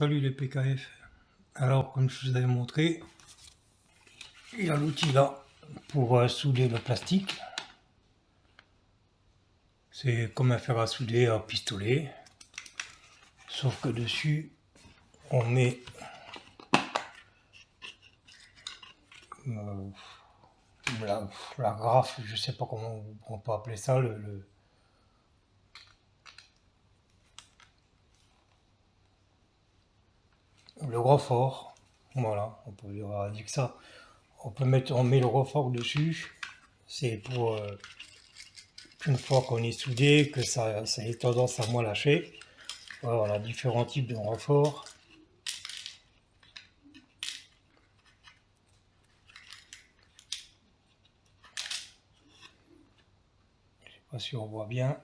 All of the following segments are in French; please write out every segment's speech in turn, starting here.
Salut les PKF. Alors, comme je vous avais montré, il y a l'outil là pour souder le plastique. C'est comme un fer à souder à pistolet, sauf que dessus on met euh, la graffe, je sais pas comment on peut appeler ça, le reffort. Voilà, on peut dire que ça. On met le reffort dessus. C'est pour une fois qu'on est soudé, que ça ait tendance à moins lâcher. Voilà, on a différents types de renforts. Je sais pas si on voit bien.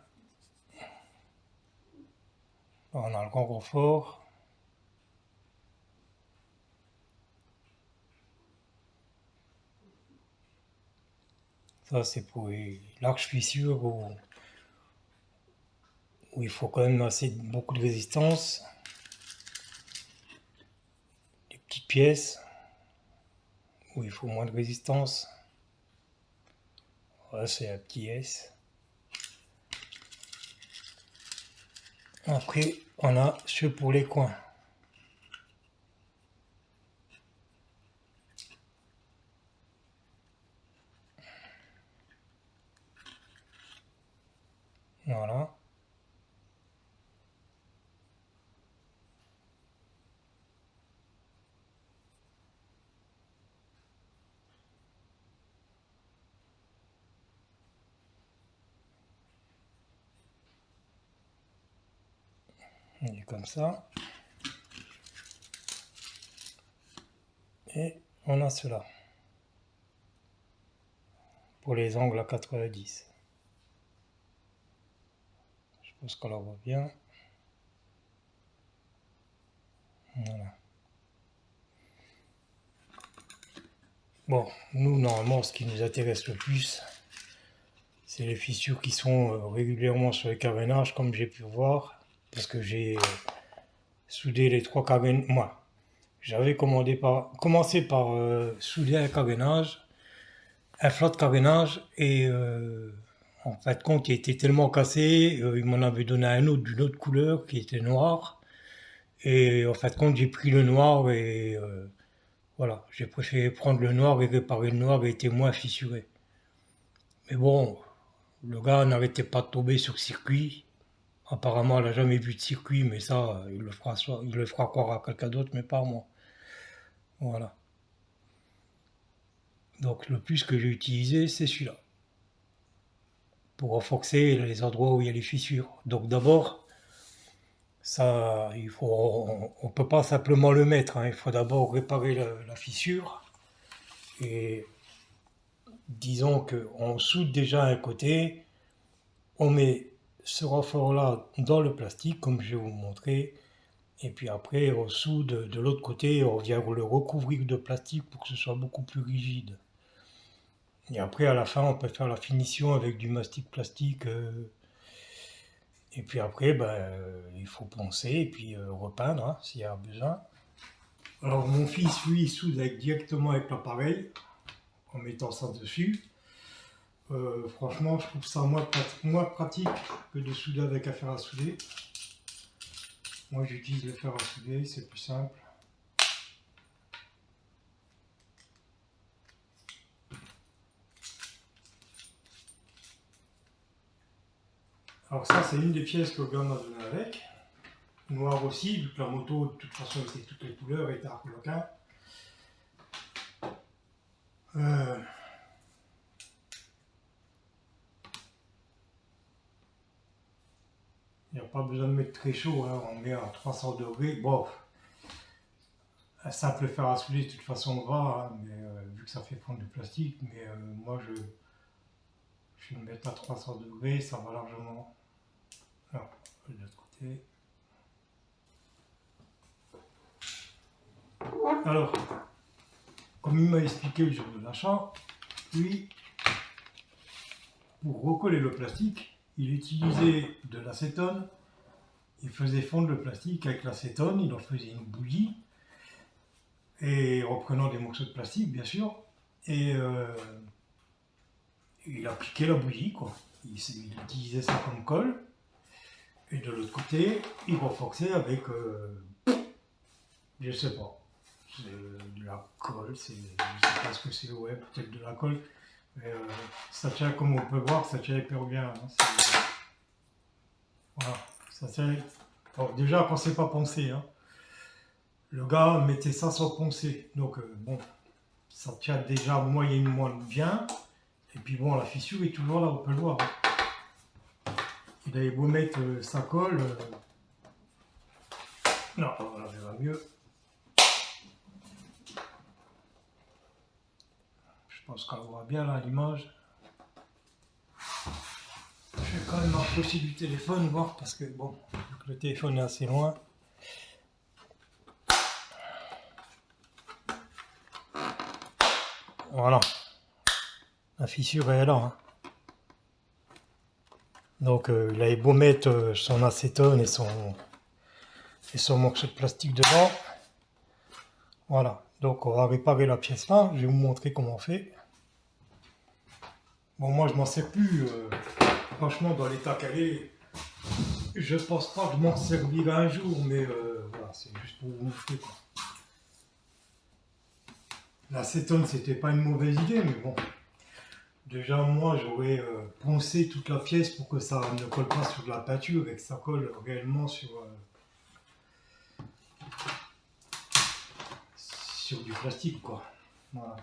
On a le grand renfort. Ça, c'est pour les larges fissures où il faut quand même beaucoup de résistance. Les petites pièces où il faut moins de résistance. Voilà, c'est un petit S. Après, on a ceux pour les coins. Voilà. Il est comme ça. Et on a cela. Pour les angles à 90. Je pense qu'on le voit bien. Voilà. Bon, nous, normalement, ce qui nous intéresse le plus, c'est les fissures qui sont régulièrement sur les carénages, comme j'ai pu voir, parce que j'ai soudé les 3 carénages. Moi, j'avais commencé par souder un carénage, un flanc de carénage, et en fait, compte, il était tellement cassé, il m'en avait donné un autre d'une autre couleur qui était noir, et en fait, compte, j'ai pris le noir et voilà, j'ai préféré prendre le noir et réparer le noir et était moins fissuré. Mais bon, le gars n'arrêtait pas de tomber sur circuit. Apparemment, elle n'a jamais vu de circuit, mais ça, il le fera croire à quelqu'un d'autre, mais pas à moi. Voilà. Donc le plus que j'ai utilisé, c'est celui-là. Pour renforcer les endroits où il y a les fissures. Donc d'abord, ça, on peut pas simplement le mettre, hein. Il faut d'abord réparer la fissure. Et disons qu'on soude déjà un côté, on met ce renfort-là dans le plastique, comme je vais vous montrer. Et puis après, on soude de l'autre côté, on vient le recouvrir de plastique pour que ce soit beaucoup plus rigide. Et après, à la fin, on peut faire la finition avec du mastic plastique. Et puis après, il faut poncer et puis repeindre, hein, s'il y a besoin. Alors mon fils, lui, il soude directement avec l'appareil, en mettant ça dessus. Franchement, je trouve ça moins pratique que de souder avec un fer à souder. Moi, j'utilise le fer à souder, c'est plus simple. Alors ça, c'est une des pièces que le gars m'a donné avec. Noir aussi, vu que la moto, de toute façon, c'est toutes les couleurs, et arc-loquin. Il n'y a pas besoin de mettre très chaud, hein, on met à 300 degrés. Bon, un simple fer à souder, de toute façon, va, hein, mais vu que ça fait fondre du plastique, mais moi, je vais le mettre à 300 degrés, ça va largement. Alors, de l'autre côté. Alors, comme il m'a expliqué le jour de l'achat, lui, pour recoller le plastique, il utilisait de l'acétone il faisait fondre le plastique avec l'acétone, il en faisait une bouillie, et reprenant des morceaux de plastique, bien sûr, et il appliquait la bouillie, quoi. Il utilisait ça comme colle, et de l'autre côté, il renforçait avec, je sais pas, c'est de la colle, je sais pas ce que c'est, ouais, peut-être de la colle, mais ça tient, comme on peut voir, ça tient hyper bien. Hein, voilà, ça tient. Bon, déjà, quand c'est pas poncé, hein, le gars mettait ça sans poncer, donc bon, ça tient déjà moyennement bien. Et puis bon, la fissure est toujours là, on peut le voir. Il avait beau mettre sa colle. Non, voilà, ça va mieux. Je pense qu'on voit bien là l'image. Je vais quand même m'approcher du téléphone, voir, parce que bon, le téléphone est assez loin. Voilà. La fissure est là. Hein. Donc il avait beau mettre son acétone et son morceau de plastique dedans. Voilà. Donc on va réparer la pièce là. Je vais vous montrer comment on fait. Bon, moi je m'en sers plus. Franchement, dans l'état qu'elle est, je pense pas que je m'en servirai un jour, mais voilà, c'est juste pour vous montrer quoi. L'acétone, c'était pas une mauvaise idée, mais bon. Déjà, moi, j'aurais poncé toute la pièce pour que ça ne colle pas sur de la peinture et que ça colle réellement sur du plastique, quoi. Voilà.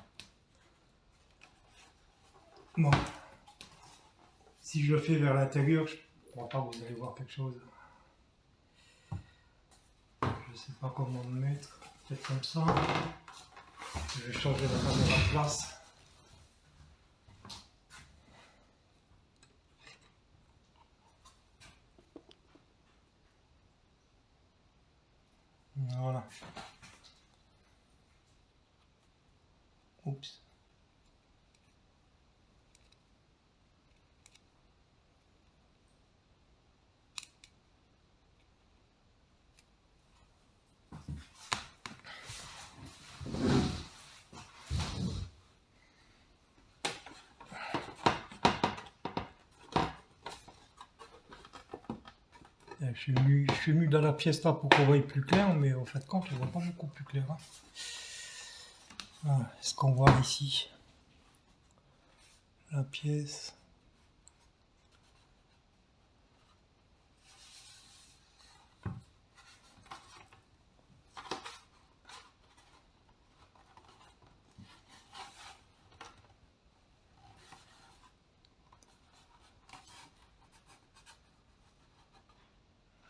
Bon. Si je le fais vers l'intérieur, je crois pas que vous allez voir quelque chose. Je sais pas comment me mettre. Peut-être comme ça. Je vais changer la caméra de place. Voilà. Oups. Je suis venu dans la pièce là pour qu'on voie plus clair, mais au fait, quand on voit pas beaucoup plus clair. Hein. Voilà, ce qu'on voit ici. La pièce.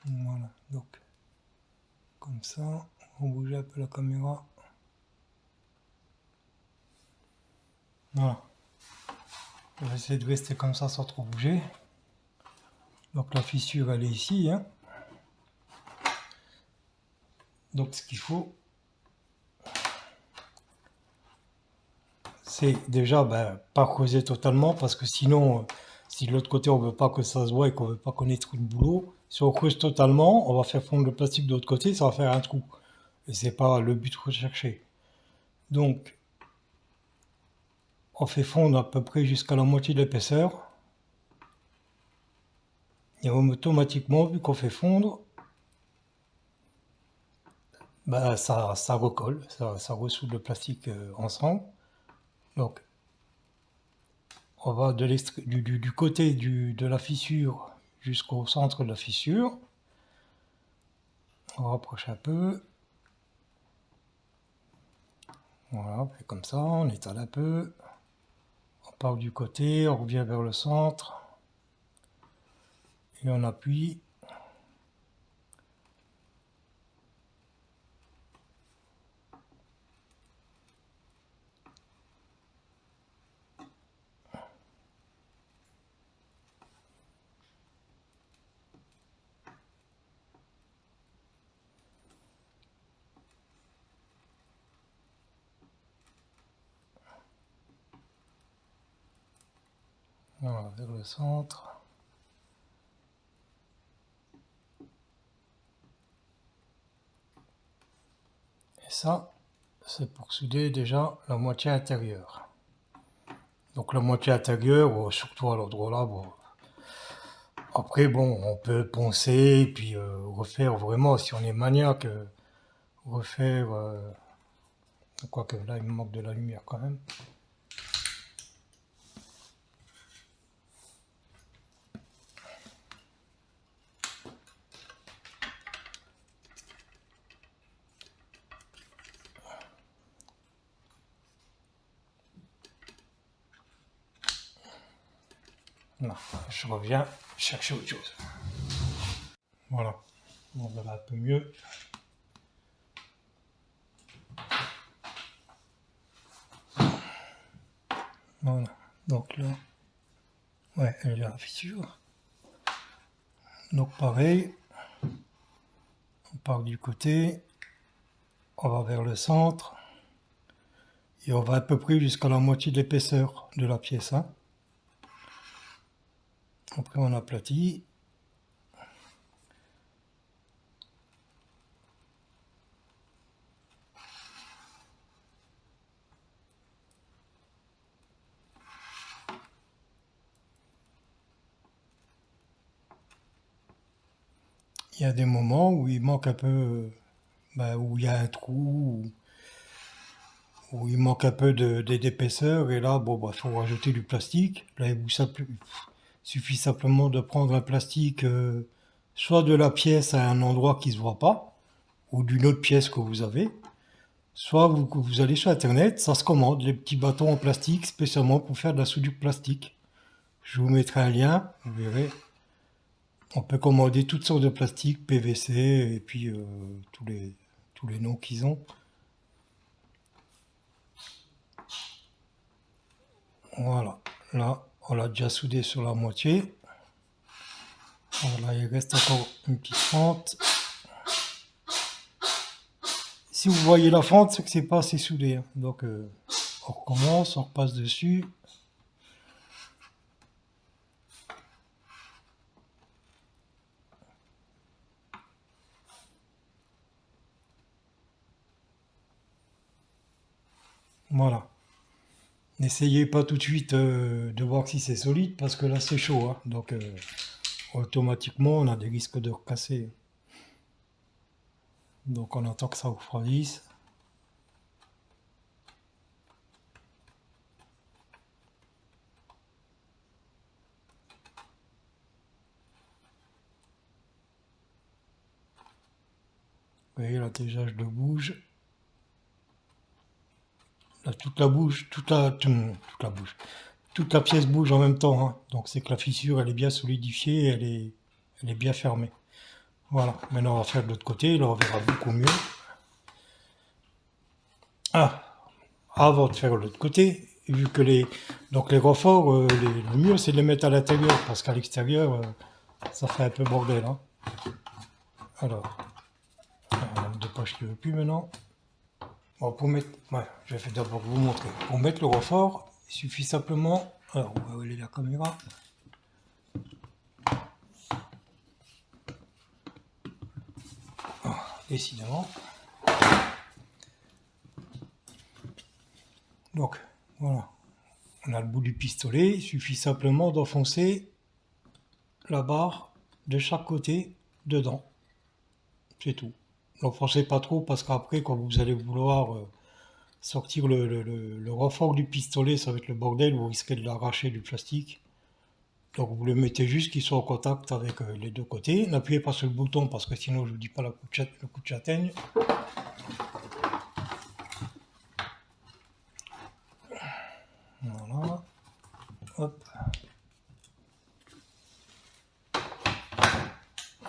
Voilà, donc comme ça, on bouge un peu la caméra. Voilà. On va essayer de rester comme ça sans trop bouger. Donc la fissure elle est ici. Hein. Donc ce qu'il faut, c'est déjà pas creuser totalement parce que sinon, si de l'autre côté on veut pas que ça se voit et qu'on veut pas qu'on ait trop de boulot, si on creuse totalement, on va faire fondre le plastique de l'autre côté, ça va faire un trou. Et c'est pas le but recherché. Donc on fait fondre à peu près jusqu'à la moitié de l'épaisseur. Et automatiquement, vu qu'on fait fondre, ça recolle, ça ressoude le plastique ensemble. Donc, on va du côté de la fissure jusqu'au centre de la fissure. On rapproche un peu. Voilà, on fait comme ça, on étale un peu. On part du côté, on revient vers le centre. Et on appuie. Voilà, vers le centre. ça, c'est pour souder déjà la moitié intérieure. Donc la moitié intérieure, surtout à l'endroit là, bon. Après, bon, on peut poncer et puis refaire vraiment, si on est maniaque, refaire. Quoique là, il me manque de la lumière quand même. Là, je reviens chercher autre chose. Voilà, on verra un peu mieux. Voilà, donc là, ouais, elle est la fissure. Donc pareil, on part du côté, on va vers le centre, et on va à peu près jusqu'à la moitié de l'épaisseur de la pièce. Hein. Après on aplatit. Il y a des moments où il manque un peu, où il y a un trou, où il manque un peu d'épaisseur, et là, bon, bah, faut rajouter du plastique. Là, il suffit simplement de prendre un plastique, soit de la pièce à un endroit qui se voit pas, ou d'une autre pièce que vous avez, soit vous allez sur Internet, ça se commande, les petits bâtons en plastique, spécialement pour faire de la soudure plastique. Je vous mettrai un lien, vous verrez. On peut commander toutes sortes de plastiques, PVC, et puis tous les noms qu'ils ont. Voilà, là, on l'a déjà soudé sur la moitié. Voilà, il reste encore une petite fente. Si vous voyez la fente, c'est que c'est pas assez soudé. Hein. Donc, on recommence, on repasse dessus. Voilà. N'essayez pas tout de suite de voir si c'est solide parce que là c'est chaud. Hein. Donc automatiquement on a des risques de recasser. Donc on attend que ça refroidisse. Vous voyez là déjà je le bouge. Là toute la bouge, toute la bouge. Toute la pièce bouge en même temps. Hein. Donc c'est que la fissure elle est bien solidifiée, elle est bien fermée. Voilà, maintenant on va faire de l'autre côté, là on verra beaucoup mieux. Ah, avant de faire l'autre côté, vu que les renforts, le mieux c'est de les mettre à l'intérieur, parce qu'à l'extérieur, ça fait un peu bordel. Hein. Alors, la lampe de poche qui ne veut plus maintenant. Bon, pour mettre, ouais, je vais d'abord vous montrer. Pour mettre le renfort, il suffit simplement, alors on va aller la caméra. Ah, décidément. Donc, voilà. On a le bout du pistolet, il suffit simplement d'enfoncer la barre de chaque côté dedans. C'est tout. N'enfoncez pas trop parce qu'après, quand vous allez vouloir sortir le renfort du pistolet, ça va être le bordel, vous risquez de l'arracher du plastique. Donc vous le mettez juste qu'il soit en contact avec les deux côtés. N'appuyez pas sur le bouton parce que sinon je ne vous dis pas le coup de châtaigne. Voilà. Hop.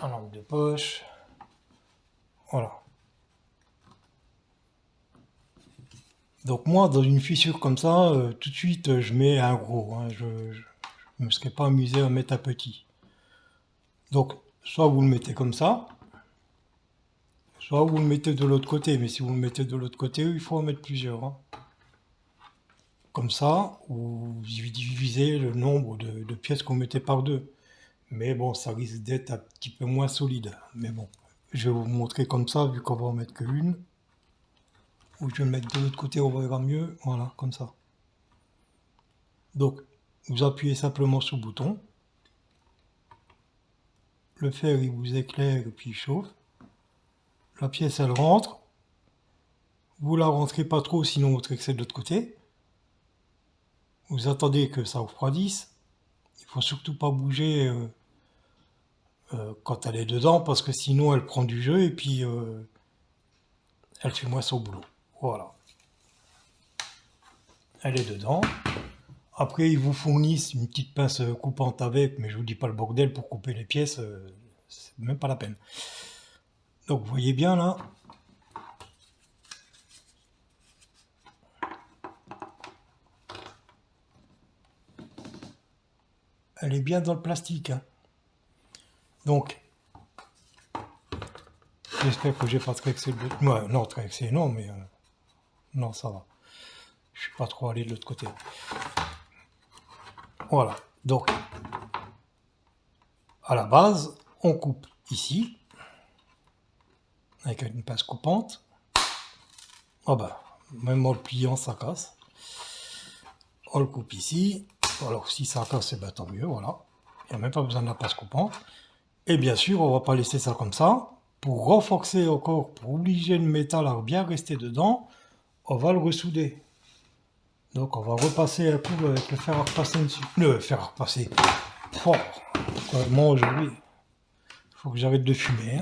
La lampe de poche. Voilà. Donc moi, dans une fissure comme ça, tout de suite, je mets un gros. Hein. Je ne me serais pas amusé à mettre un petit. Donc, soit vous le mettez comme ça, soit vous le mettez de l'autre côté. Mais si vous le mettez de l'autre côté, il faut en mettre plusieurs. Hein. Comme ça, vous divisez le nombre de pièces qu'on mettait par deux. Mais bon, ça risque d'être un petit peu moins solide. Mais bon, je vais vous montrer comme ça, vu qu'on va en mettre qu'une. Ou je vais le mettre de l'autre côté, on verra mieux. Voilà, comme ça. Donc, vous appuyez simplement sur le bouton. Le fer, il vous éclaire et puis il chauffe. La pièce, elle rentre. Vous la rentrez pas trop, sinon vous trexez de l'autre côté. Vous attendez que ça refroidisse. Il faut surtout pas bouger quand elle est dedans, parce que sinon elle prend du jeu et puis elle fait moins son boulot. Voilà. Elle est dedans. Après, ils vous fournissent une petite pince coupante avec, mais je vous dis pas le bordel pour couper les pièces, c'est même pas la peine. Donc vous voyez bien là. Elle est bien dans le plastique. Hein. Donc, j'espère que j'ai pas trexé le... Ouais, non, trexé, non, mais... non, ça va. Je suis pas trop allé de l'autre côté. Voilà. Donc, à la base, on coupe ici, avec une pince coupante. Ah bah, même en le pliant, ça casse. On le coupe ici. Alors, si ça casse, c'est ben, tant mieux, voilà. Il n'y a même pas besoin de la pince coupante. Et bien sûr, on va pas laisser ça comme ça. Pour renforcer encore, pour obliger le métal à bien rester dedans, on va le ressouder. Donc on va repasser un coup avec le fer à repasser dessus. Le fer à repasser. Oh, moi aujourd'hui, il faut que j'arrête de fumer. Hein.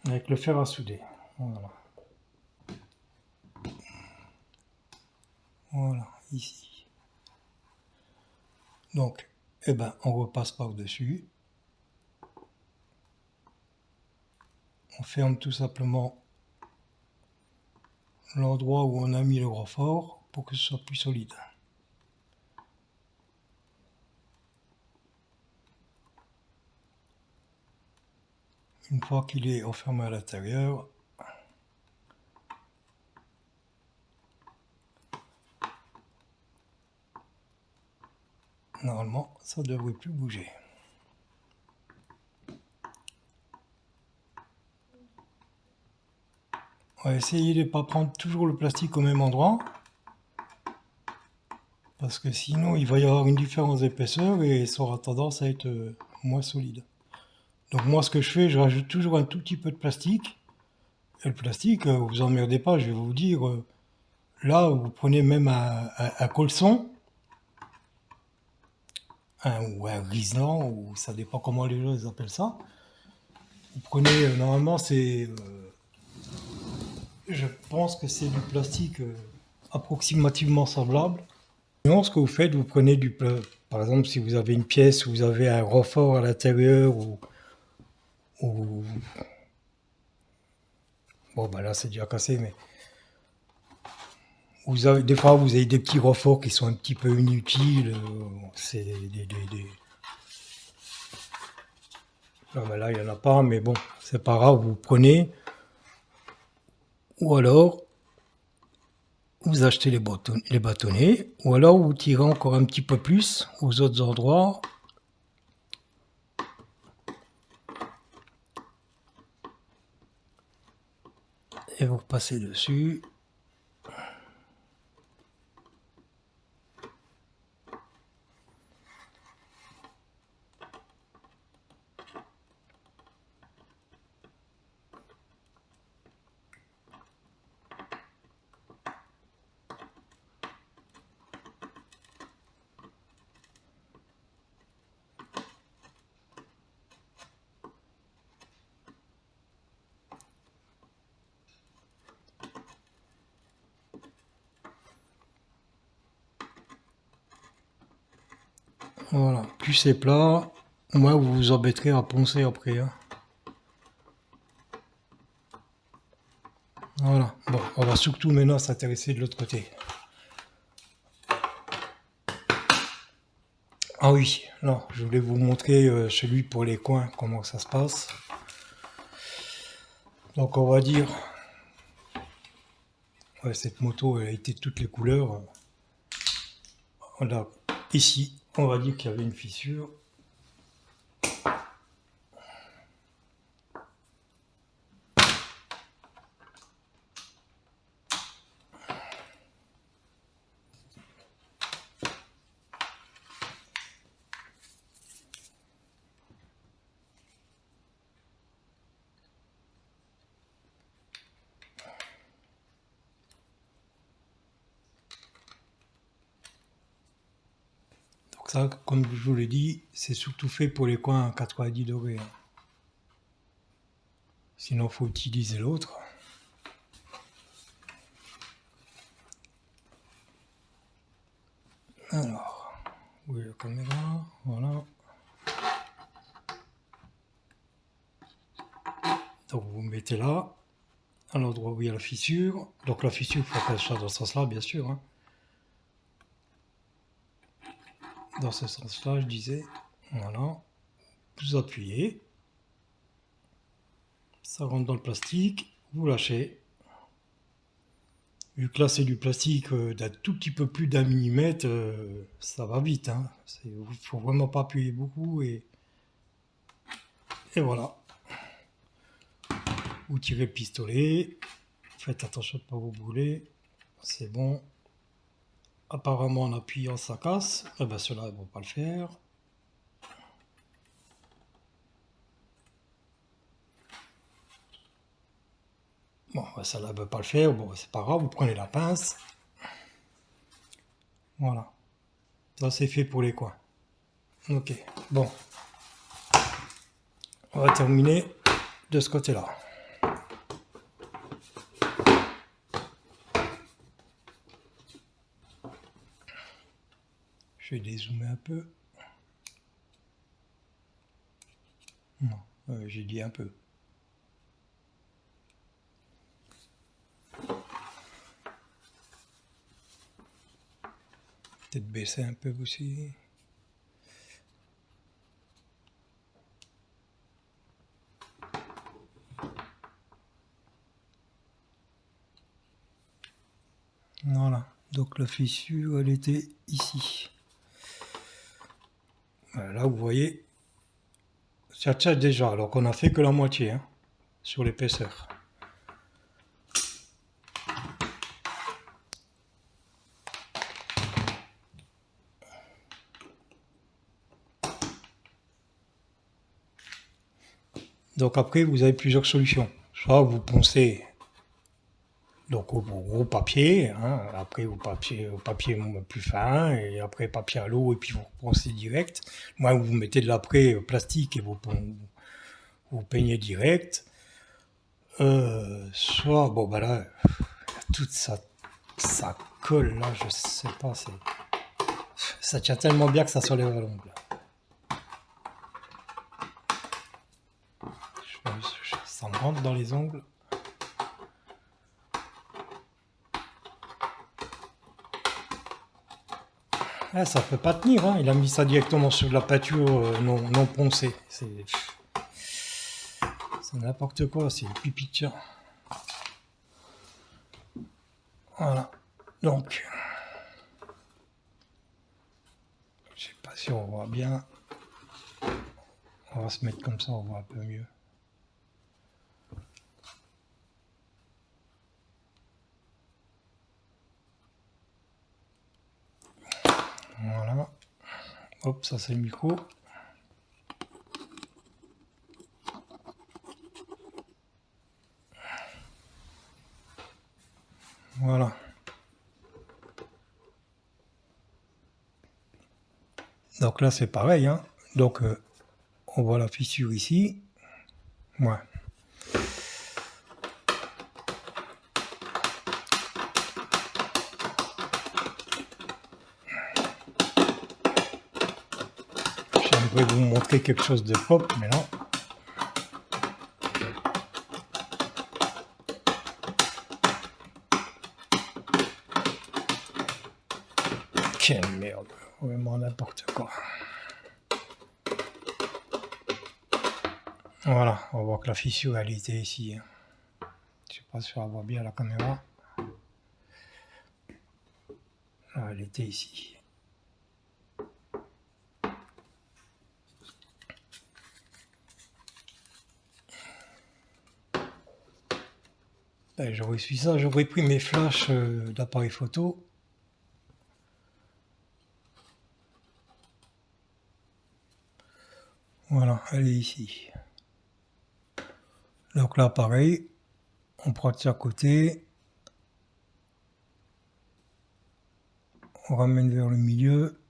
Avec le fer à souder. Voilà. Voilà, ici. Donc, eh ben, on repasse par-dessus. On ferme tout simplement l'endroit où on a mis le renfort pour que ce soit plus solide. Une fois qu'il est enfermé à l'intérieur, normalement, ça ne devrait plus bouger. On va essayer de ne pas prendre toujours le plastique au même endroit, parce que sinon il va y avoir une différence d'épaisseur et ça aura tendance à être moins solide. Donc moi ce que je fais, je rajoute toujours un tout petit peu de plastique. Et le plastique, vous emmerdez pas, je vais vous dire, là vous prenez même un colson, ou un riselant, ou ça dépend comment les gens appellent ça. Vous prenez, normalement c'est, je pense que c'est du plastique approximativement semblable. Sinon, ce que vous faites, vous prenez du... Par exemple, si vous avez une pièce où vous avez un renfort à l'intérieur ou... Bon, bah là, c'est déjà cassé, mais... Vous avez, des fois, vous avez des petits renforts qui sont un petit peu inutiles. C'est Non, mais là, il n'y en a pas, mais bon, c'est pas grave, vous prenez. Ou alors, vous achetez les bâtonnets, ou alors vous tirez encore un petit peu plus aux autres endroits. Et vous repassez dessus. Voilà, plus c'est plat, moins vous vous embêterez à poncer après. Hein. Voilà, bon, on va surtout maintenant s'intéresser de l'autre côté. Ah oui, non, je voulais vous montrer celui pour les coins, comment ça se passe. Donc on va dire, ouais, cette moto elle a été de toutes les couleurs. Voilà, ici, on va dire qu'il y avait une fissure. Ça, comme je vous l'ai dit, c'est surtout fait pour les coins à 90 degrés. Sinon, il faut utiliser l'autre. Alors, où est la caméra? Voilà. Donc vous mettez là, à l'endroit où il y a la fissure. Donc la fissure, il faut qu'elle soit dans ce sens-là, bien sûr. Hein. Dans ce sens-là, je disais. Voilà. Vous appuyez. Ça rentre dans le plastique. Vous lâchez. Vu que là c'est du plastique d'un tout petit peu plus d'un millimètre, ça va vite. Hein. Il ne faut vraiment pas appuyer beaucoup. Et voilà. Vous tirez le pistolet. Faites attention de ne pas vous brûler. C'est bon. Apparemment en appuyant ça casse. Eh ben ceux-là ils ne vont pas le faire. Bon, ça ne veut pas le faire, bon, c'est pas grave, vous prenez la pince. Voilà. Ça, c'est fait pour les coins. Ok, bon. On va terminer de ce côté-là. Je vais dézoomer un peu. Non, j'ai dit un peu. Peut-être baisser un peu aussi. Voilà, donc la fissure, elle était ici. Voilà, là, vous voyez, ça tient déjà, alors qu'on a fait que la moitié, hein, sur l'épaisseur. Donc après, vous avez plusieurs solutions. Soit vous poncez donc au gros papier, hein, après au papier plus fin, et après papier à l'eau, et puis vous poncez direct. Moi, vous mettez de l'après plastique et vous peignez direct. Soit, bon bah là, tout ça colle là, je sais pas, ça tient tellement bien que ça se lève à l'ongle. Ça me rentre dans les ongles. Ah, ça peut pas tenir, hein. Il a mis ça directement sur de la peinture non poncée. C'est n'importe quoi, c'est le pipi de chat. Voilà. Donc, je sais pas si on voit bien. On va se mettre comme ça, on voit un peu mieux. Voilà. Hop, ça c'est le micro. Voilà. Donc là c'est pareil, hein. Donc on voit la fissure ici. Ouais. J'aimerais vous montrer quelque chose de pop, mais non. Quelle merde, vraiment n'importe quoi. Voilà, on voit que la fissure elle était ici. Hein. Je sais pas si on voit bien la caméra. Là, elle était ici. Ben, j'aurais su ça, j'aurais pris mes flashs d'appareil photo. Voilà, elle est ici. Donc là, pareil, on prend de ça à côté. On ramène vers le milieu.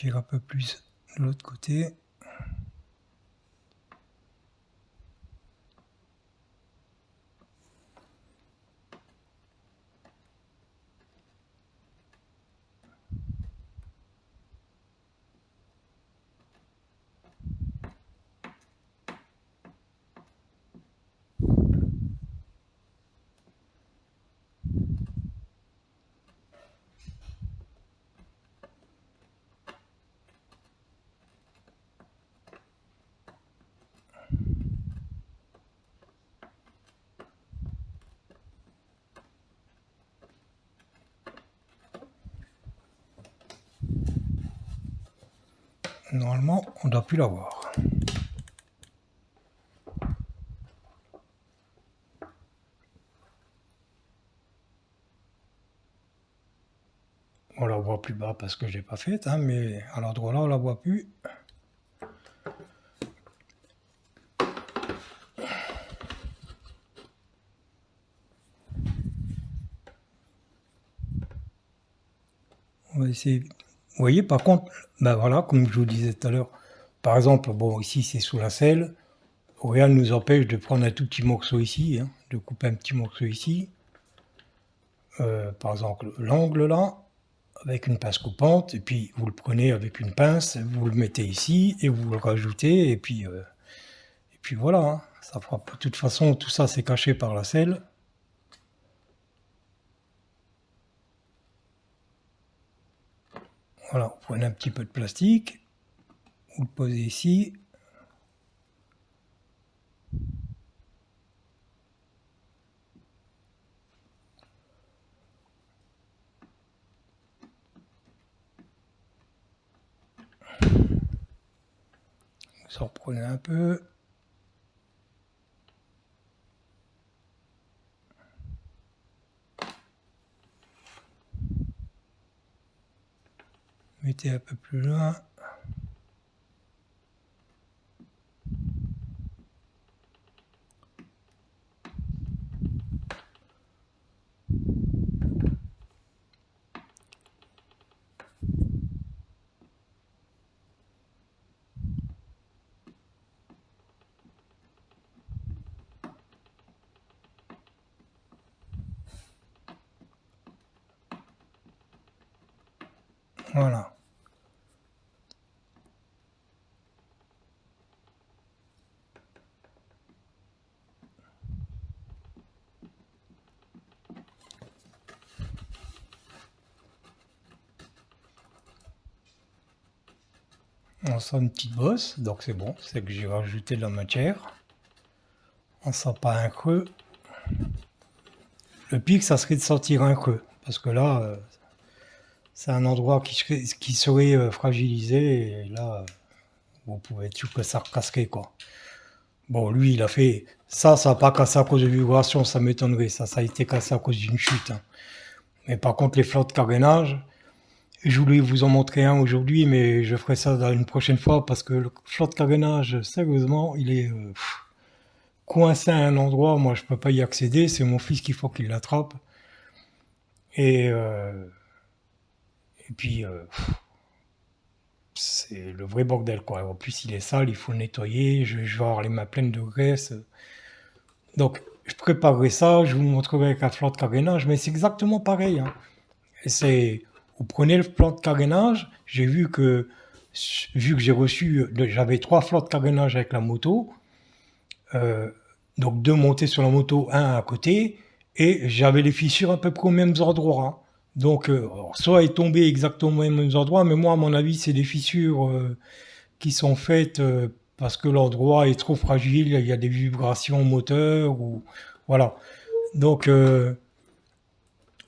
tire un peu plus de l'autre côté. Normalement, on ne doit plus l'avoir. On la voit plus bas parce que j'ai pas fait, hein, mais à l'endroit là, on la voit plus. On va essayer. Vous voyez, par contre, ben voilà, comme je vous disais tout à l'heure, par exemple, bon, ici c'est sous la selle. Rien ne nous empêche de prendre un tout petit morceau ici, hein, de couper un petit morceau ici. Par exemple, l'angle là, avec une pince coupante, et puis vous le prenez avec une pince, vous le mettez ici, et vous le rajoutez, et puis voilà, hein, ça fera. De toute façon, tout ça c'est caché par la selle. Voilà, vous prenez un petit peu de plastique, vous le posez ici. Vous en reprenez un peu. Mettez un peu plus loin. Voilà. On sent une petite bosse, donc c'est bon, c'est que j'ai rajouté de la matière. On sent pas un creux. Le pire, ça serait de sentir un creux, parce que là, c'est un endroit qui serait fragilisé, et là, vous pouvez être sûr que ça recasquerait, quoi. Bon, lui, il a fait... Ça n'a pas cassé à cause de vibration, ça m'étonnerait. Ça a été cassé à cause d'une chute, hein. Mais par contre, les flottes de carénage, je voulais vous en montrer un aujourd'hui, mais je ferai ça dans une prochaine fois, parce que le flot de carénage, sérieusement, il est coincé à un endroit, moi je peux pas y accéder, c'est mon fils qu'il faut qu'il l'attrape. Et, puis, c'est le vrai bordel, quoi. En plus, il est sale, il faut le nettoyer, je vais avoir les mains pleines de graisse. Donc, je préparerai ça, je vous montrerai avec un flanc de carénage, mais c'est exactement pareil, hein. Vous prenez le flanc de carénage, j'ai vu que j'ai reçu, j'avais 3 flancs de carénage avec la moto, donc 2 montés sur la moto, un à côté, et j'avais les fissures à peu près aux mêmes endroits, hein. Donc, soit est tombé exactement aux mêmes endroits, mais moi, à mon avis, c'est des fissures qui sont faites parce que l'endroit est trop fragile, il y a des vibrations moteur, ou voilà. Donc, vous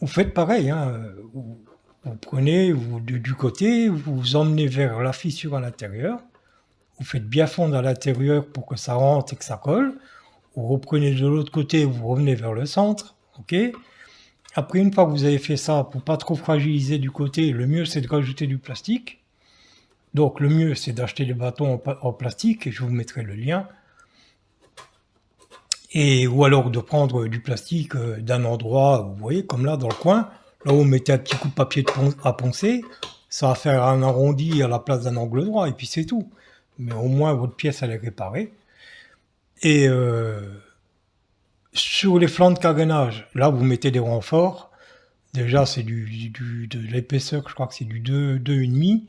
faites pareil, hein. Vous prenez du côté, vous vous emmenez vers la fissure à l'intérieur, vous faites bien fondre à l'intérieur pour que ça rentre et que ça colle. Vous reprenez de l'autre côté, vous revenez vers le centre, ok. Après, une fois que vous avez fait ça, pour pas trop fragiliser du côté, le mieux c'est de rajouter du plastique. Donc le mieux c'est d'acheter des bâtons en plastique, et je vous mettrai le lien. Ou alors de prendre du plastique d'un endroit, vous voyez, comme là dans le coin, là où vous mettez un petit coup de papier à poncer, ça va faire un arrondi à la place d'un angle droit, et puis c'est tout. Mais au moins, votre pièce, elle est réparée. Et sur les flancs de carénage, là, vous mettez des renforts. Déjà, c'est de l'épaisseur, je crois que c'est du 2,5.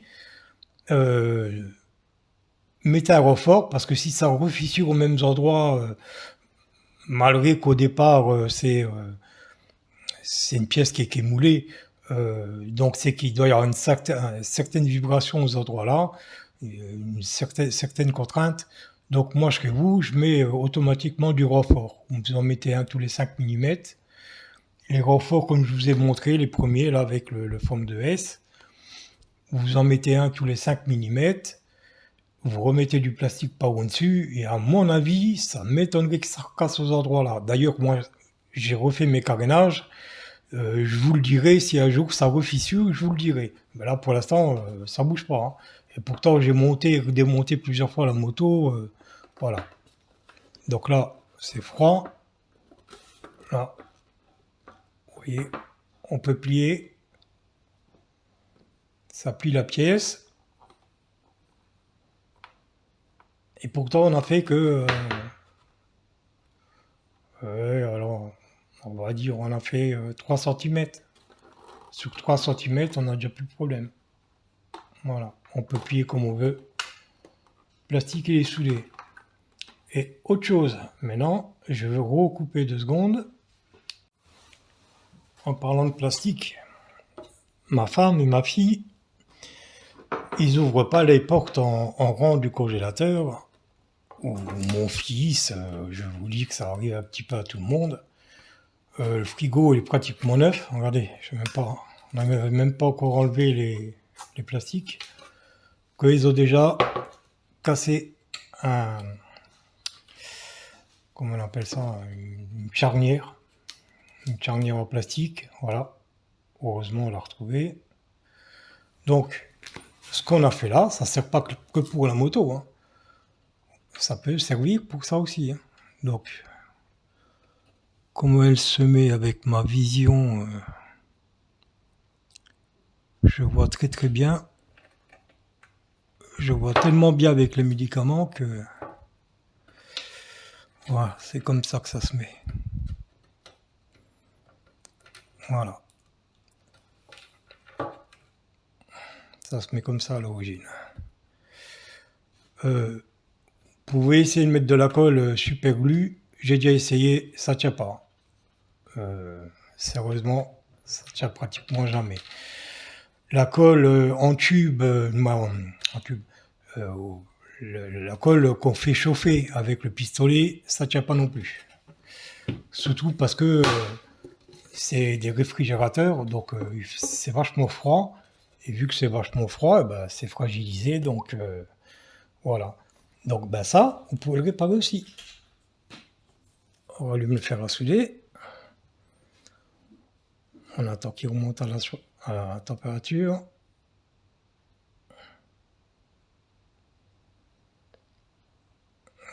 Mettez un renfort, parce que si ça refissure aux mêmes endroits, malgré qu'au départ, c'est une pièce qui est moulée, donc c'est qu'il doit y avoir une certaine vibration aux endroits-là, une certaine contrainte. Donc moi, je serais vous, je mets automatiquement du renfort. Vous en mettez un tous les 5 mm. Les renforts, comme je vous ai montré, les premiers, là, avec le forme de S, vous en mettez un tous les 5 mm. Vous remettez du plastique par au-dessus, et à mon avis, ça m'étonnerait que ça casse aux endroits-là. D'ailleurs, moi, j'ai refait mes carénages. Je vous le dirai, si un jour ça refissure, je vous le dirai. Mais là, pour l'instant, ça bouge pas, hein. Et pourtant, j'ai monté et démonté plusieurs fois la moto. Voilà. Donc là, c'est froid. Là, vous voyez, on peut plier. Ça plie la pièce. Et pourtant, on n'a fait que... alors, on va dire, on a fait 3 cm. Sur 3 cm, on a déjà plus de problème. Voilà, on peut plier comme on veut. Plastique, il est soudé. Et autre chose, maintenant, je vais recouper 2 secondes. En parlant de plastique, ma femme et ma fille, ils n'ouvrent pas les portes en rang du congélateur. Ou mon fils, je vous dis que ça arrive un petit peu à tout le monde. Le frigo est pratiquement neuf. Regardez, on n'avait même pas encore enlevé les plastiques. Qu'ils ont déjà cassé comment on appelle ça, une charnière en plastique. Voilà, heureusement on l'a retrouvé. Donc, ce qu'on a fait là, ça ne sert pas que pour la moto, hein. Ça peut servir pour ça aussi, hein. Donc, comment elle se met avec ma vision, je vois très très bien. Je vois tellement bien avec les médicaments que... Voilà, c'est comme ça que ça se met. Voilà. Ça se met comme ça à l'origine. Vous pouvez essayer de mettre de la colle super glue. J'ai déjà essayé, ça tient pas. Sérieusement, ça tient pratiquement jamais. La colle en tube, la colle qu'on fait chauffer avec le pistolet, ça tient pas non plus. Surtout parce que c'est des réfrigérateurs, donc c'est vachement froid. Et vu que c'est vachement froid, c'est fragilisé, donc voilà. Donc ça, on pourrait le réparer aussi. On va allumer le fer à souder. On attend qu'il remonte à la température.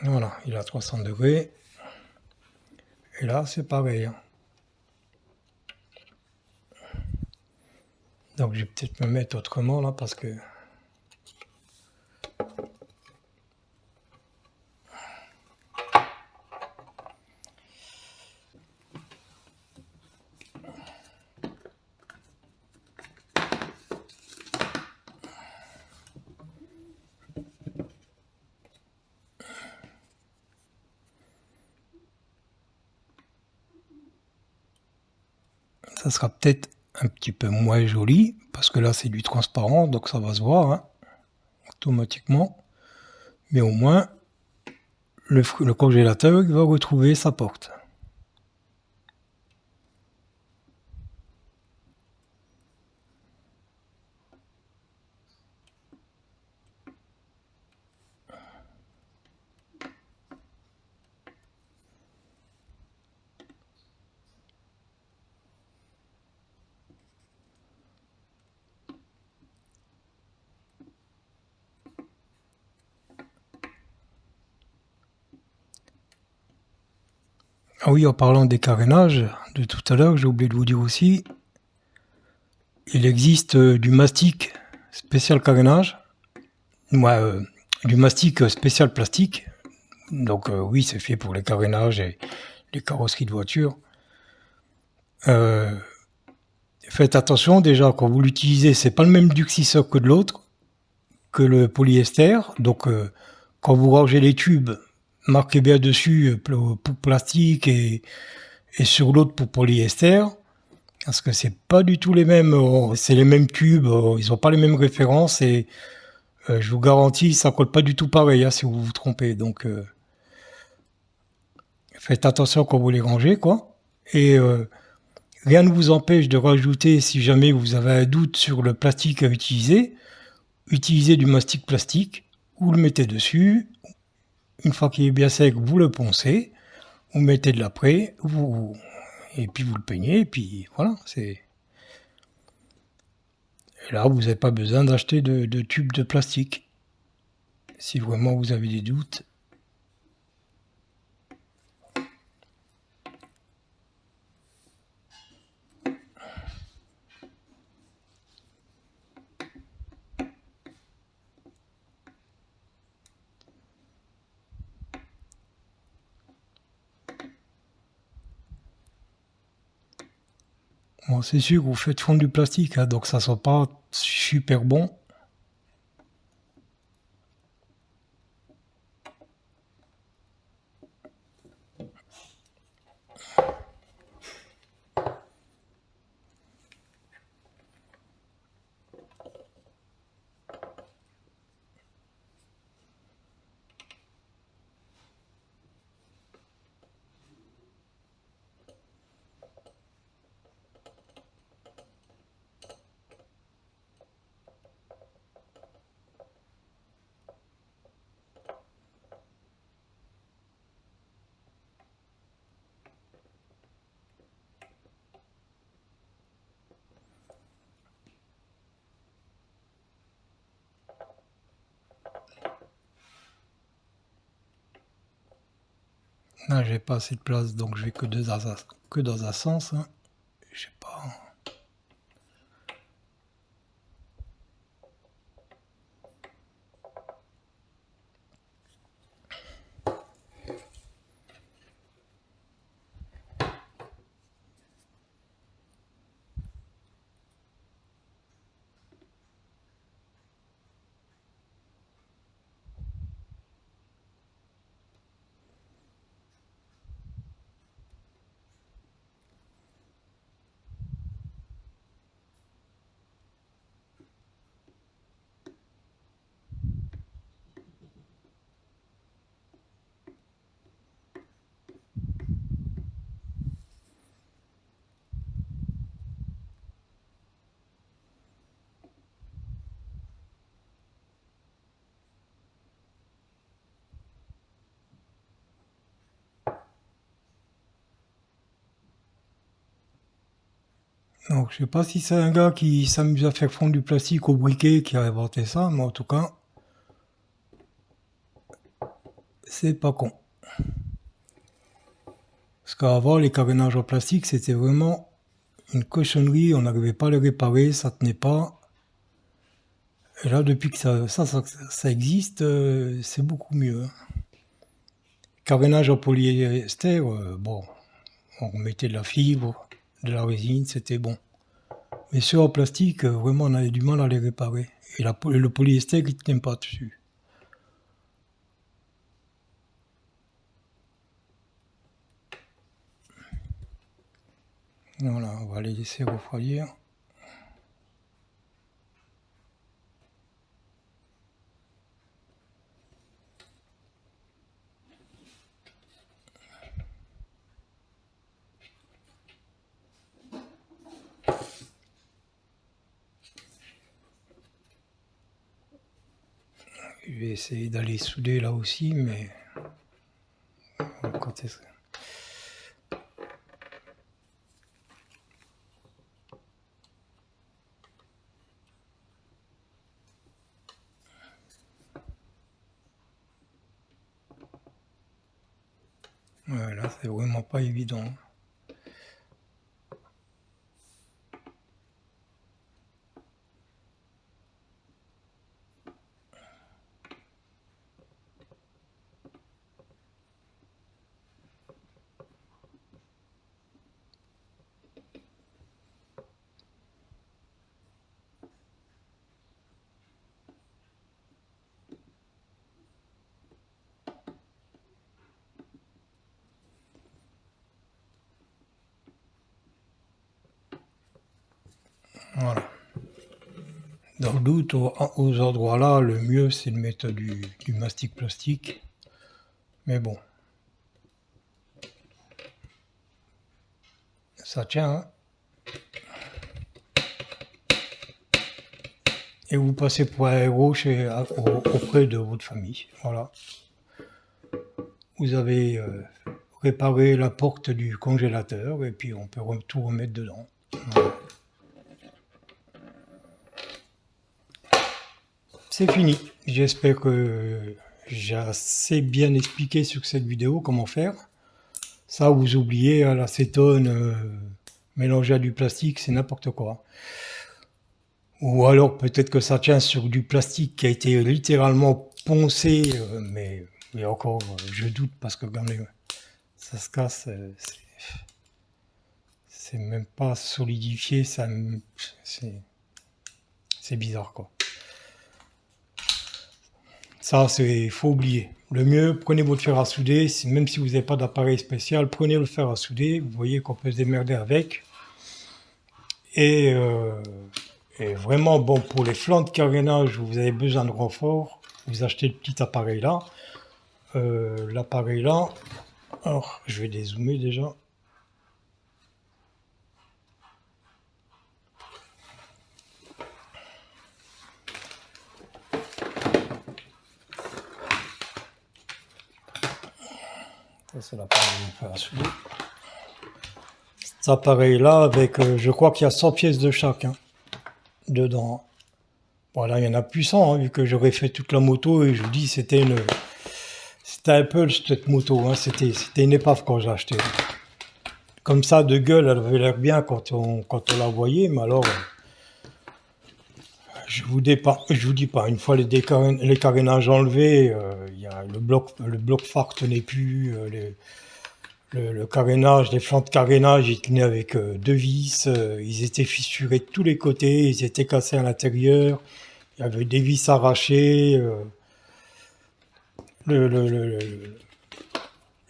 Voilà, il est à 300 degrés. Et là, c'est pareil. Donc je vais peut-être me mettre autrement là parce que... ça sera peut-être un petit peu moins joli, parce que là c'est du transparent, donc ça va se voir, hein, automatiquement. Mais au moins, le congélateur il va retrouver sa porte. Ah oui, en parlant des carénages, de tout à l'heure, j'ai oublié de vous dire aussi, il existe du mastic spécial carénage. Ouais, du mastic spécial plastique. Donc oui, c'est fait pour les carénages et les carrosseries de voitures. Faites attention déjà quand vous l'utilisez, c'est pas le même durcisseur que de l'autre, que le polyester. Donc quand vous rangez les tubes, marquez bien dessus pour plastique et sur l'autre pour polyester, parce que c'est pas du tout les mêmes. C'est les mêmes tubes, ils ont pas les mêmes références et je vous garantis, ça colle pas du tout pareil hein, si vous vous trompez. Donc faites attention quand vous les rangez, quoi. Et rien ne vous empêche de rajouter, si jamais vous avez un doute sur le plastique à utiliser, utilisez du mastic plastique, vous le mettez dessus, une fois qu'il est bien sec, vous le poncez, vous mettez de l'après, et puis vous le peignez, et puis voilà, c'est... Et là, vous n'avez pas besoin d'acheter de tubes de plastique, si vraiment vous avez des doutes. Bon, c'est sûr que vous faites fondre du plastique, hein, donc ça ne sera pas super bon. Là, j'ai pas assez de place, donc je vais que dans un sens. Hein. Je sais pas. Donc, je sais pas si c'est un gars qui s'amuse à faire fondre du plastique au briquet qui a inventé ça, mais en tout cas, c'est pas con. Parce qu'avant, les carénages en plastique, c'était vraiment une cochonnerie, on n'arrivait pas à les réparer, ça tenait pas. Et là, depuis que ça existe, c'est beaucoup mieux. Hein. Carénage en polyester, bon, on mettait de la fibre, de la résine, c'était bon. Mais ceux en plastique, vraiment, on avait du mal à les réparer. Et le polyester, il ne tient pas dessus. Voilà, on va les laisser refroidir. Je vais essayer d'aller souder là aussi, mais quand est-ce... Ouais, là, c'est vraiment pas évident. Voilà. Dans le doute, aux endroits là, le mieux c'est de mettre du mastic plastique. Mais bon, ça tient, hein. Et vous passez pour un héros auprès de votre famille. Voilà. Vous avez réparé la porte du congélateur et puis on peut tout remettre dedans. Voilà. C'est fini. J'espère que j'ai assez bien expliqué sur cette vidéo comment faire. Ça, vous oubliez, l'acétone mélangé à du plastique, c'est n'importe quoi. Ou alors peut-être que ça tient sur du plastique qui a été littéralement poncé, mais encore, je doute parce que quand même, ça se casse, c'est même pas solidifié, c'est bizarre quoi. Ça, faut oublier. Le mieux, prenez votre fer à souder, même si vous n'avez pas d'appareil spécial, prenez le fer à souder, vous voyez qu'on peut se démerder avec. Et vraiment, bon, pour les flancs de carénage où vous avez besoin de renfort, vous achetez le petit appareil là. L'appareil là, alors je vais dézoomer déjà. Ça, c'est l'appareil de fer à souder. Cet appareil là, avec, je crois qu'il y a 100 pièces de chaque dedans. Voilà, il y en a plus 100, hein, vu que j'aurais fait toute la moto et je vous dis, c'était un peu cette moto, hein, c'était une épave quand j'ai acheté. Comme ça, de gueule, elle avait l'air bien quand on la voyait, mais alors, je vous dis pas, une fois les carénages enlevés, le bloc phare tenait plus, le carénage, les flancs de carénage, ils tenaient avec 2 vis, ils étaient fissurés de tous les côtés, ils étaient cassés à l'intérieur, il y avait des vis arrachées,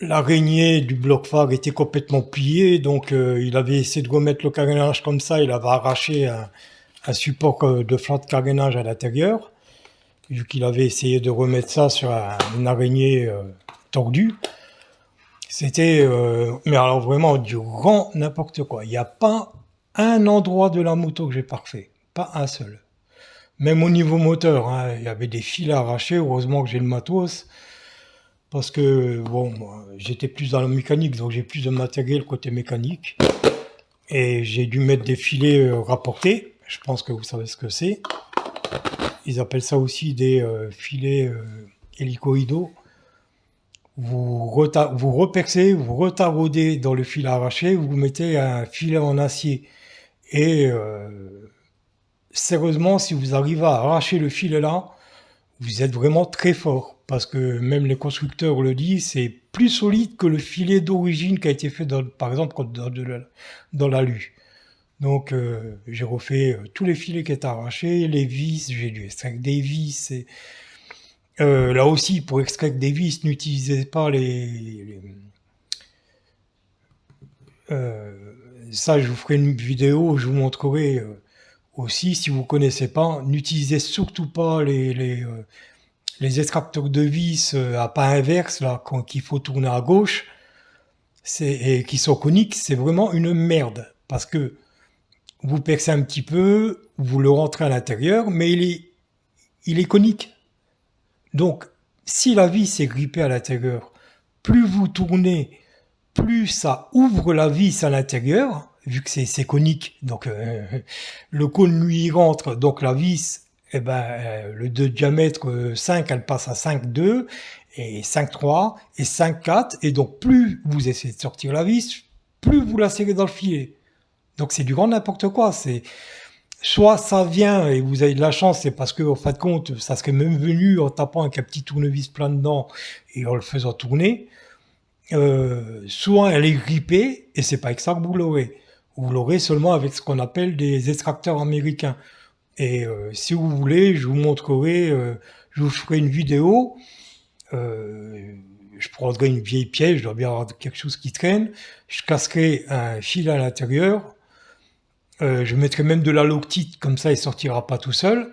l'araignée du bloc phare était complètement pliée, donc il avait essayé de remettre le carénage comme ça, il avait arraché un support de flanc de carénage à l'intérieur, vu qu'il avait essayé de remettre ça sur une araignée tordue. C'était, mais alors vraiment du grand n'importe quoi. Il n'y a pas un endroit de la moto que j'ai parfait, pas un seul. Même au niveau moteur, hein, il y avait des fils à arracher. Heureusement que j'ai le matos, parce que bon, j'étais plus dans la mécanique, donc j'ai plus de matériel côté mécanique, et j'ai dû mettre des filets rapportés. Je pense que vous savez ce que c'est. Ils appellent ça aussi des filets hélicoïdaux. Vous repercez, vous retaraudez dans le fil à arracher, vous mettez un filet en acier. Et sérieusement, si vous arrivez à arracher le filet là, vous êtes vraiment très fort. Parce que même les constructeurs le disent, c'est plus solide que le filet d'origine qui a été fait, par exemple, dans l'alu. Donc j'ai refait tous les filets qui étaient arrachés, les vis, j'ai dû extraire des vis. Là aussi, pour extraire des vis, n'utilisez pas ça, je vous ferai une vidéo où je vous montrerai aussi, si vous connaissez pas, n'utilisez surtout pas les extracteurs de vis à pas inverse, là, qu'il faut tourner à gauche, et qui sont coniques, c'est vraiment une merde. Parce que vous percez un petit peu, vous le rentrez à l'intérieur, mais il est conique. Donc, si la vis est grippée à l'intérieur, plus vous tournez, plus ça ouvre la vis à l'intérieur, vu que c'est conique. Donc, le cône lui rentre, donc la vis, le de diamètre 5, elle passe à 5,2, et 5,3, et 5,4, et donc plus vous essayez de sortir la vis, plus vous la serrez dans le filet. Donc c'est du grand n'importe quoi. Soit ça vient et vous avez de la chance, c'est parce que en fin de compte, ça serait même venu en tapant avec un petit tournevis plein dedans et en le faisant tourner. Soit elle est grippée et c'est pas avec ça que vous l'aurez. Vous l'aurez seulement avec ce qu'on appelle des extracteurs américains. Et si vous voulez, je vous montrerai, je vous ferai une vidéo. Je prendrai une vieille pièce, je dois bien avoir quelque chose qui traîne. Je casserai un fil à l'intérieur. Je mettrai même de la loctite, comme ça il sortira pas tout seul.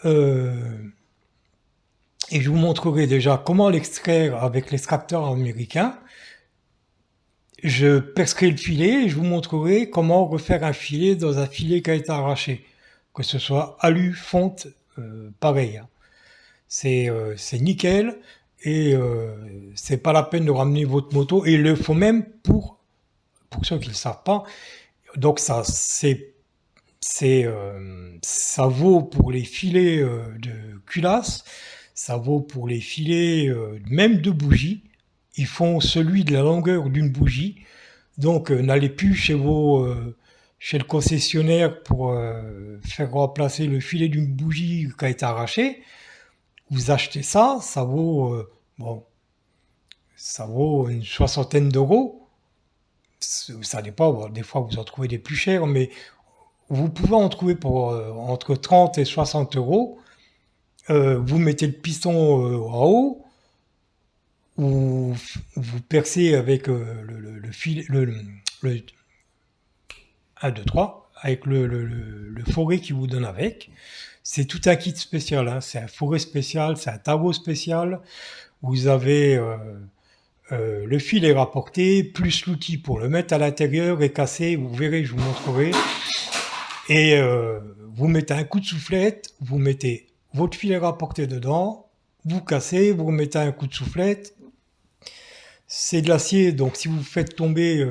Euh, et je vous montrerai déjà comment l'extraire avec l'extracteur américain. Je percerai le filet et je vous montrerai comment refaire un filet dans un filet qui a été arraché. Que ce soit alu, fonte, pareil, hein. C'est nickel et c'est pas la peine de ramener votre moto. Et il le faut même pour ceux qui ne le savent pas. Donc ça vaut pour les filets de culasse, ça vaut pour les filets même de bougies. Ils font celui de la longueur d'une bougie. Donc n'allez plus chez le concessionnaire pour faire remplacer le filet d'une bougie qui a été arraché. Vous achetez ça, bon, ça vaut une soixantaine d'euros. Ça dépend, bon, des fois vous en trouvez des plus chers, mais vous pouvez en trouver pour entre 30 et 60 euros. Vous mettez le piston en haut, vous percez avec le fil, le 1, 2, 3, avec le forêt qui vous donne avec. C'est tout un kit spécial, hein. C'est un forêt spécial, c'est un tarot spécial. Vous avez le fil est rapporté, plus l'outil pour le mettre à l'intérieur et casser. Vous verrez, je vous montrerai. Et vous mettez un coup de soufflette, vous mettez votre filet rapporté dedans, vous cassez, vous remettez un coup de soufflette. C'est de l'acier, donc si vous faites tomber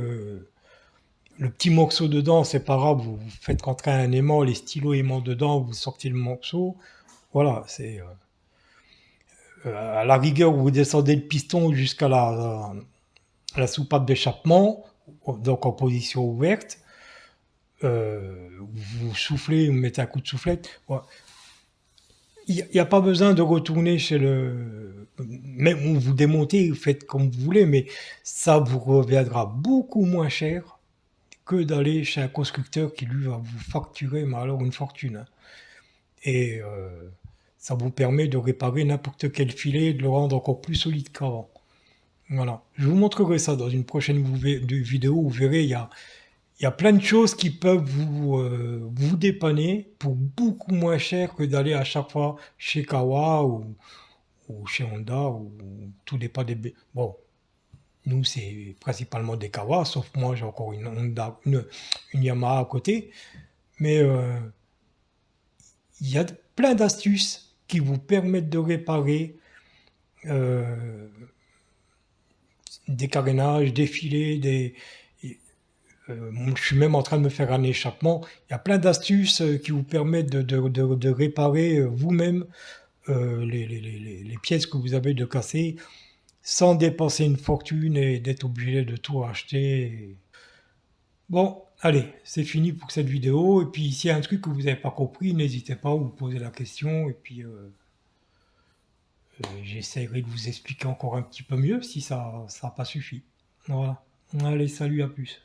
le petit morceau dedans, c'est pas grave, vous faites rentrer un aimant, les stylos aimants dedans, vous sortez le morceau. Voilà, c'est à la rigueur, vous descendez le piston jusqu'à la soupape d'échappement, donc en position ouverte. Vous soufflez, vous mettez un coup de soufflette. Voilà. Il n'y a pas besoin de retourner chez le... Même vous démontez, vous faites comme vous voulez, mais ça vous reviendra beaucoup moins cher que d'aller chez un constructeur qui lui va vous facturer, mais alors une fortune, hein. Et ça vous permet de réparer n'importe quel filet et de le rendre encore plus solide qu'avant. Voilà. Je vous montrerai ça dans une prochaine vidéo. Vous verrez, il y a plein de choses qui peuvent vous dépanner pour beaucoup moins cher que d'aller à chaque fois chez Kawa ou chez Honda, ou tout dépend des... Bon, nous, c'est principalement des Kawa, sauf moi, j'ai encore une Honda, une Yamaha à côté. Mais il y a plein d'astuces qui vous permettent de réparer euh, des carénages, des filets, je suis même en train de me faire un échappement. Il y a plein d'astuces qui vous permettent de réparer vous-même les pièces que vous avez de casser sans dépenser une fortune et d'être obligé de tout acheter. Bon, allez, c'est fini pour cette vidéo. Et puis, s'il y a un truc que vous n'avez pas compris, n'hésitez pas à vous poser la question. Et puis, j'essaierai de vous expliquer encore un petit peu mieux si ça n'a pas suffi. Voilà. Allez, salut, à plus.